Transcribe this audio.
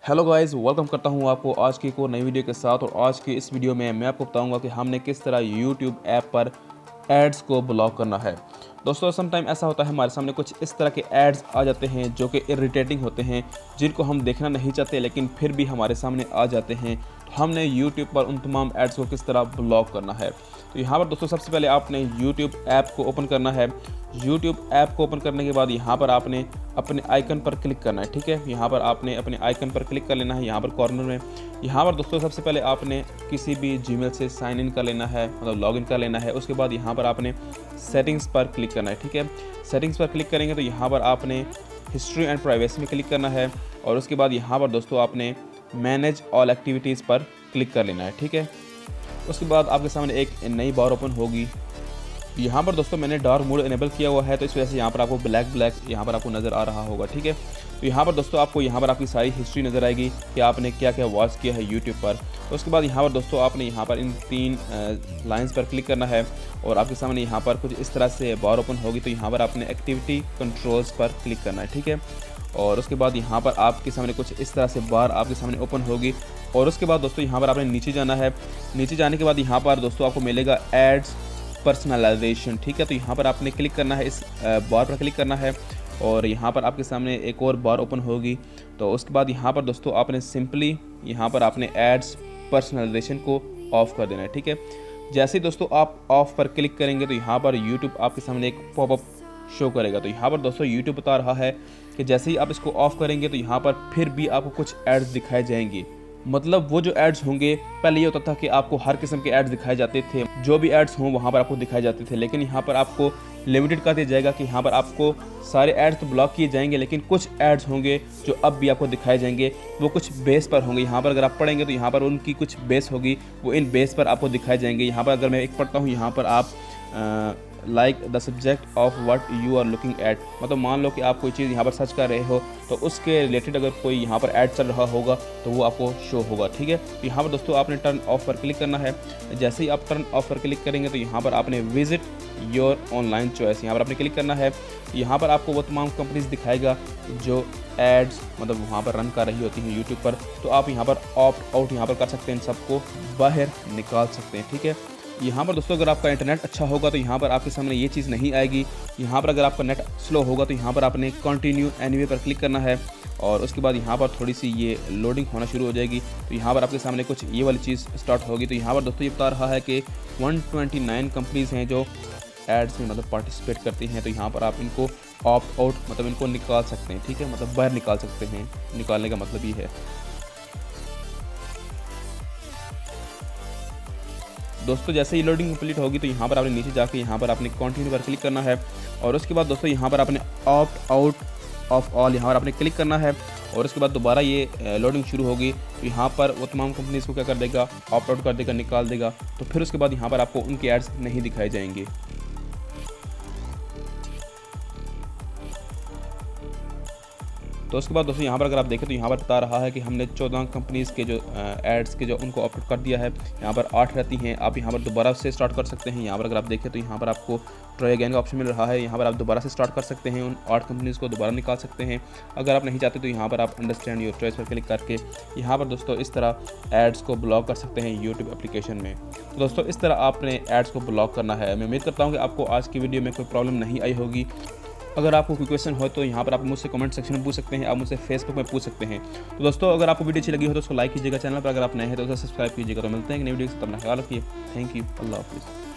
Hello guys, welcome करता हूं आपको आज की एक और नई वीडियो के साथ। और आज की इस वीडियो में मैं आपको बताऊंगा कि हमने किस तरह यूट्यूब ऐप पर एड्स को ब्लॉक करना है। दोस्तों, सम टाइम ऐसा होता है हमारे सामने कुछ इस तरह के एड्स आ जाते हैं जो कि इरिटेटिंग होते हैं, जिनको हम देखना नहीं चाहते लेकिन फिर भी हमारे सामने आ जाते हैं। तो हमने यूट्यूब पर उन तमाम एड्स को किस तरह ब्लॉक करना है। तो यहाँ पर दोस्तों सबसे पहले आपने यूट्यूब ऐप को ओपन करना है। यूट्यूब ऐप को ओपन करने के बाद यहाँ पर आपने अपने आइकन पर क्लिक करना है। ठीक है, यहाँ पर आपने अपने आइकन पर क्लिक कर लेना है। यहाँ पर कॉर्नर में यहाँ पर दोस्तों सबसे पहले आपने किसी भी जीमेल से साइन इन कर लेना है, मतलब लॉगिन कर लेना है। उसके बाद यहाँ पर आपने सेटिंग्स पर क्लिक करना है। ठीक है, सेटिंग्स पर क्लिक करेंगे तो यहाँ पर आपने हिस्ट्री एंड प्राइवेसी में क्लिक करना है। और उसके बाद यहाँ पर दोस्तों आपने मैनेज ऑल एक्टिविटीज़ पर क्लिक कर लेना है। ठीक है, उसके बाद आपके सामने एक नई बार ओपन होगी। यहाँ पर दोस्तों मैंने डार्क मोड इनेबल किया हुआ है, तो इस वजह से यहाँ पर आपको ब्लैक यहाँ पर आपको नज़र आ रहा होगा। ठीक है, तो यहाँ पर दोस्तों आपको यहाँ पर आपकी सारी हिस्ट्री नज़र आएगी कि आपने क्या क्या वॉच किया है यूट्यूब पर। तो उसके बाद यहाँ पर दोस्तों आपने यहाँ पर इन 3 लाइंस पर क्लिक करना है और आपके सामने यहाँ पर कुछ इस तरह से बार ओपन होगी। तो यहाँ पर आपने एक्टिविटी कंट्रोल्स पर क्लिक करना है। ठीक है, और उसके बाद यहाँ पर आपके सामने कुछ इस तरह से बार आपके सामने ओपन होगी। और उसके बाद दोस्तों यहाँ पर आपने नीचे जाना है। नीचे जाने के बाद यहाँ पर दोस्तों आपको मिलेगा एड्स पर्सनलाइजेशन। ठीक है, तो यहाँ पर आपने क्लिक करना है, इस बार पर क्लिक करना है और यहाँ पर आपके सामने एक और बार ओपन होगी। तो उसके बाद यहाँ पर दोस्तों आपने सिंपली यहाँ पर आपने एड्स पर्सनलाइजेशन को ऑफ कर देना है। ठीक है, जैसे ही दोस्तों आप ऑफ पर क्लिक करेंगे तो यहाँ पर यूट्यूब आपके सामने एक पॉपअप शो करेगा। तो यहाँ पर दोस्तों यूट्यूब बता रहा है कि जैसे ही आप इसको ऑफ करेंगे तो यहाँ पर फिर भी आपको कुछ एड्स दिखाए जाएंगे। मतलब वो जो एड्स होंगे, पहले ये होता था कि आपको हर किस्म के एड्स दिखाए जाते थे, जो भी एड्स हों वहाँ पर आपको दिखाए जाते थे, लेकिन यहाँ पर आपको लिमिटेड कर दिया जाएगा कि यहाँ पर आपको सारे एड्स तो ब्लॉक किए जाएंगे, लेकिन कुछ एड्स होंगे जो अब भी आपको दिखाए जाएंगे, वो कुछ बेस पर होंगे। यहाँ पर अगर आप पढ़ेंगे तो यहाँ पर उनकी कुछ बेस होगी, वो इन बेस पर आपको दिखाए जाएंगे। यहाँ पर अगर मैं एक पढ़ता हूँ, यहाँ पर आप like the subject of what you are looking at, मतलब मान लो कि आप कोई चीज़ यहाँ पर सर्च कर रहे हो तो उसके रिलेटेड अगर कोई यहाँ पर ऐड चल रहा होगा तो वो आपको शो होगा। ठीक है, तो यहाँ पर दोस्तों आपने टर्न ऑफ पर क्लिक करना है। जैसे ही आप टर्न ऑफ पर क्लिक करेंगे तो यहाँ पर आपने विजिट योर ऑनलाइन चॉइस यहाँ पर आपने क्लिक करना है। यहाँ पर आपको वो तमाम कंपनीज दिखाएगा जो एड्स मतलब वहाँ पर रन कर रही होती हैं यूट्यूब पर। तो आप यहाँ पर ऑप्ट आउट यहाँ पर कर सकते हैं, इन सबको बाहर निकाल सकते हैं। ठीक है, यहाँ पर दोस्तों अगर आपका इंटरनेट अच्छा होगा तो यहाँ पर आपके सामने ये चीज़ नहीं आएगी। यहाँ पर अगर आपका नेट स्लो होगा तो यहाँ पर आपने कंटिन्यू एनीवे पर क्लिक करना है और उसके बाद यहाँ पर थोड़ी सी ये लोडिंग होना शुरू हो जाएगी। तो यहाँ पर आपके सामने कुछ ये वाली चीज़ स्टार्ट होगी। तो यहाँ पर दोस्तों ये बता रहा है कि 129 कंपनीज़ हैं जो एड्स में मतलब पार्टिसिपेट करती हैं। तो यहाँ पर आप इनको ऑप्ट आउट मतलब इनको निकाल सकते हैं। ठीक है, मतलब बाहर निकाल सकते हैं, निकालने का मतलब ये है। दोस्तों जैसे ही लोडिंग कंप्लीट होगी तो यहाँ पर आपने नीचे जाके यहाँ पर आपने कंटिन्यू पर क्लिक करना है और उसके बाद दोस्तों यहाँ पर आपने ऑप्ट आउट ऑफ ऑल यहाँ पर आपने क्लिक करना है और उसके बाद दोबारा ये लोडिंग शुरू होगी। तो यहाँ पर वो तमाम कंपनीज़ को क्या कर देगा, ऑप्ट आउट कर देगा, निकाल देगा। तो फिर उसके बाद यहाँ पर आपको उनके एड्स नहीं दिखाए जाएंगे। तो उसके बाद दोस्तों यहाँ पर अगर आप देखें तो यहाँ पर बता रहा है कि हमने 14 कंपनीज़ के जो एड्स के जो उनको अपलोड कर दिया है। यहाँ पर 8 रहती हैं, आप यहाँ पर दोबारा से स्टार्ट कर सकते हैं। यहाँ पर अगर आप देखें तो यहाँ पर आपको ट्राई अगेन का ऑप्शन मिल रहा है। यहाँ पर आप दोबारा से स्टार्ट कर सकते हैं, उन 8 कंपनीज़ को दोबारा निकाल सकते हैं। अगर आप नहीं चाहते तो यहाँ पर आप अंडरस्टैंड योर चॉइस पर क्लिक करके यहाँ पर दोस्तों इस तरह एड्स को ब्लॉक कर सकते हैं यूट्यूब एप्लीकेशन में। तो दोस्तों इस तरह आपने एड्स को ब्लॉक करना है। मैं उम्मीद करता हूँ कि आपको आज की वीडियो में कोई प्रॉब्लम नहीं आई होगी। अगर आपको कोई क्वेश्चन हो तो यहाँ पर आप मुझसे कमेंट सेक्शन में पूछ सकते हैं, आप मुझसे फेसबुक में पूछ सकते हैं। तो दोस्तों अगर आपको वीडियो अच्छी लगी हो तो उसको लाइक कीजिएगा, चैनल पर अगर आप नए हैं तो उसे सब्सक्राइब कीजिएगा। तो मिलते हैं कि नई वीडियो से, तब तक ख्याल रखिए। थैंक यू, अल्लाह हाफिज़।